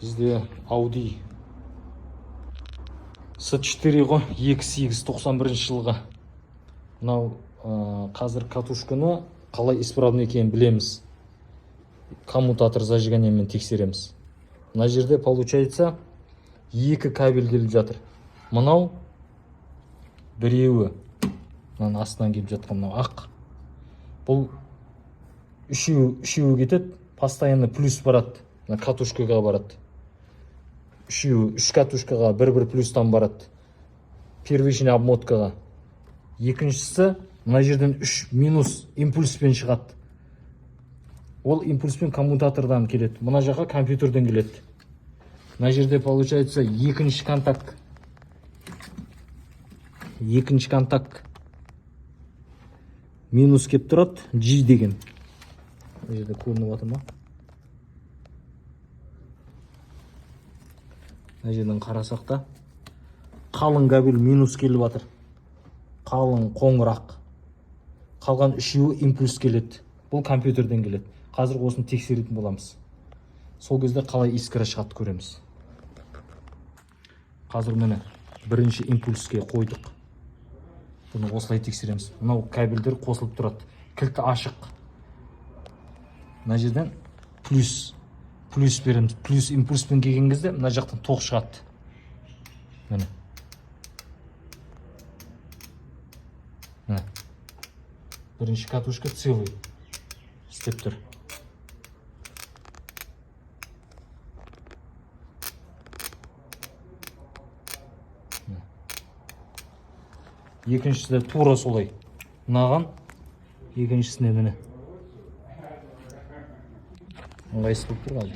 Бізде Audi S4 ғой, 2891 жылғы. Мынау қазір катушканы қалай исправный екенін білеміз. Коммутатор зажиганиемен тексереміз. Мына жерде получается екі кабель келіп жатыр. Мынау біреуі мынаның астынан келіп жатқан мынау ақ. Бұл үшеуі кетеді, постоянно плюс барады. Мына катушкаға барады. Үш катушкаға бір плюстан барады. Первичный обмоткаға. Екіншісі мына жерден 3 минус импульспен шығады. Ол импульспен коммутатордан келеді. Мына жаққа компьютерден келеді. Мына жерде получается екінші контакт. Екінші контакт минус кеп тұрады, G деген. Мына жерде көрініп отыр ма? Мына жерден қарасақ та қалың кабель минус келіп жатыр. Қалың қоңырақ. Қалған үшеуі импульс келеді. Бұл компьютерден келеді. Қазір осыны тексеретін боламыз. Сол кезде қалай искры шығады көреміз. Қазір мені бірінші импульске қойдық. Бұны осылай тексереміз. Мынау кабельдер қосылып тұрады. Кілті ашық. Мына жерден плюс береміз. Плюс импульспен келген кезде мына жақтан тоқ шығады. Міне. Бірінші катушка целый істеп тұр. Екіншісі де тура солай. Мынаған екіншісіне міне. Ыңғайсыз болып тұр қазір.